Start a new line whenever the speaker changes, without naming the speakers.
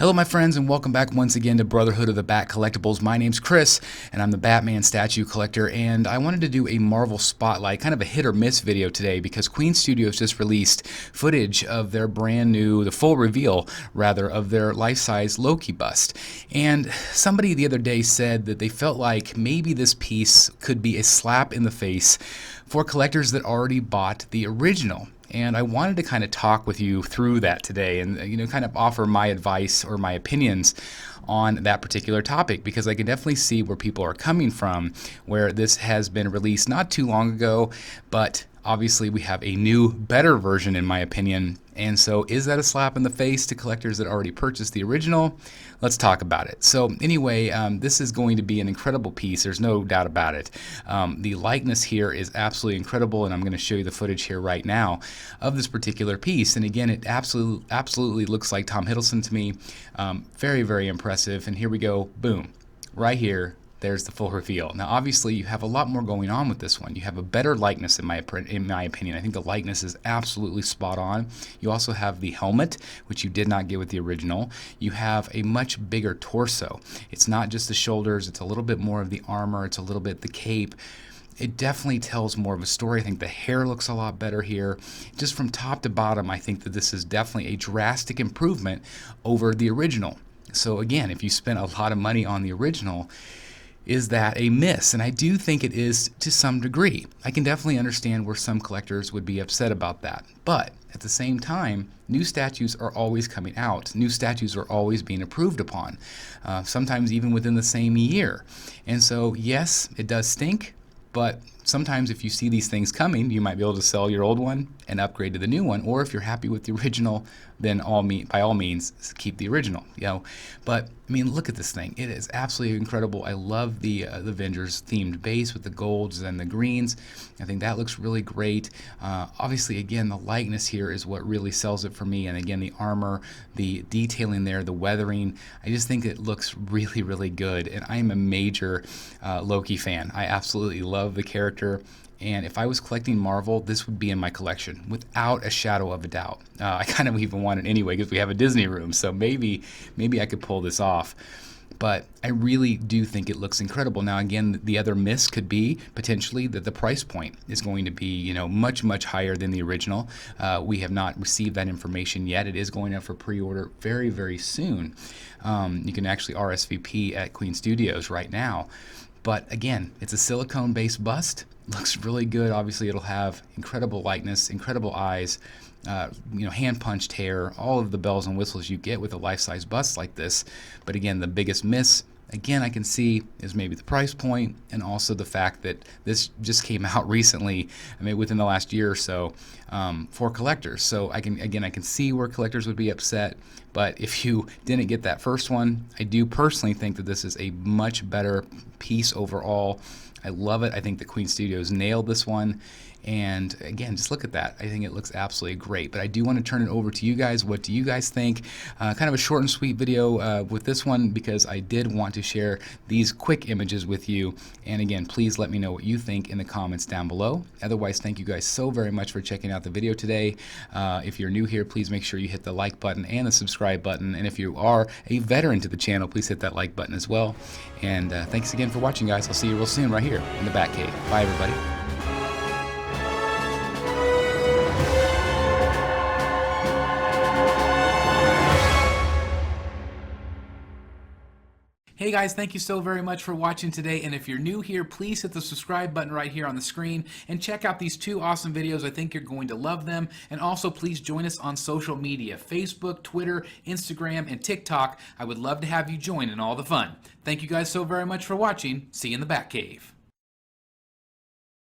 Hello my friends, and welcome back once again to Brotherhood of the Bat Collectibles. My name's Chris and I'm the Batman statue collector, and I wanted to do a Marvel spotlight, kind of a hit or miss video today, because Queen Studios just released footage of their brand new, the full reveal rather, of their life-size Loki bust. And somebody the other day said that they felt like maybe this piece could be a slap in the face for collectors that already bought the original. And I wanted to kind of talk with you through that today and, kind of offer my advice or my opinions on that particular topic, because I can definitely see where people are coming from, where this has been released not too long ago, but obviously we have a new, better version in my opinion. And so is that a slap in the face to collectors that already purchased the original? Let's talk about it. So anyway, this is going to be an incredible piece. There's no doubt about it. The likeness here is absolutely incredible, and I'm going to show you the footage here right now of this particular piece. And again, it absolutely looks like Tom Hiddleston to me. Very, very impressive. And here we go. Boom. Right here. There's the full reveal. Now, obviously, you have a lot more going on with this one. You have a better likeness, in my opinion. I think the likeness is absolutely spot on. You also have the helmet, which you did not get with the original. You have a much bigger torso. It's not just the shoulders. It's a little bit more of the armor. It's a little bit the cape. It definitely tells more of a story. I think the hair looks a lot better here. Just from top to bottom, I think that this is definitely a drastic improvement over the original. So again, if you spent a lot of money on the original, is that a miss? And I do think it is to some degree. I can definitely understand where some collectors would be upset about that. But at the same time, new statues are always coming out. New statues are always being improved upon, sometimes even within the same year. And so, yes, it does stink, but sometimes if you see these things coming, you might be able to sell your old one and upgrade to the new one. Or if you're happy with the original, then by all means, keep the original. But I mean, look at this thing. It is absolutely incredible. I love the Avengers themed base with the golds and the greens. I think that looks really great. Obviously, again, the likeness here is what really sells it for me. And again, the armor, the detailing there, the weathering. I just think it looks really, really good. And I am a major Loki fan. I absolutely love the character. And if I was collecting Marvel, this would be in my collection without a shadow of a doubt. I kind of even want it anyway because we have a Disney room, so maybe I could pull this off. But I really do think it looks incredible. Now, again, the other miss could be potentially that the price point is going to be, much, much higher than the original. We have not received that information yet. It is going up for pre-order very, very soon. You can actually RSVP at Queen Studios right now. But again, it's a silicone-based bust. Looks really good. Obviously, it'll have incredible likeness, incredible eyes, hand-punched hair, all of the bells and whistles you get with a life-size bust like this. But again, the biggest miss, again, I can see is maybe the price point, and also the fact that this just came out recently, within the last year or so, for collectors. So I can see where collectors would be upset. But if you didn't get that first one, I do personally think that this is a much better piece overall. I love it. I think the Queen Studios nailed this one. And again, just look at that. I think it looks absolutely great. But I do want to turn it over to you guys. What do you guys think? Kind of a short and sweet video with this one, because I did want to share these quick images with you. And again, please let me know what you think in the comments down below. Otherwise, thank you guys so very much for checking out the video today. If you're new here, please make sure you hit the like button and the subscribe button. And if you are a veteran to the channel, please hit that like button as well. And thanks again for watching, guys. I'll see you real soon right here in the Batcave. Bye, everybody. Hey guys, thank you so very much for watching today, and if you're new here, please hit the subscribe button right here on the screen and check out these two awesome videos. I think you're going to love them. And also please join us on social media: Facebook, Twitter, Instagram, and TikTok. I would love to have you join in all the fun. Thank you guys so very much for watching. See you in the Batcave.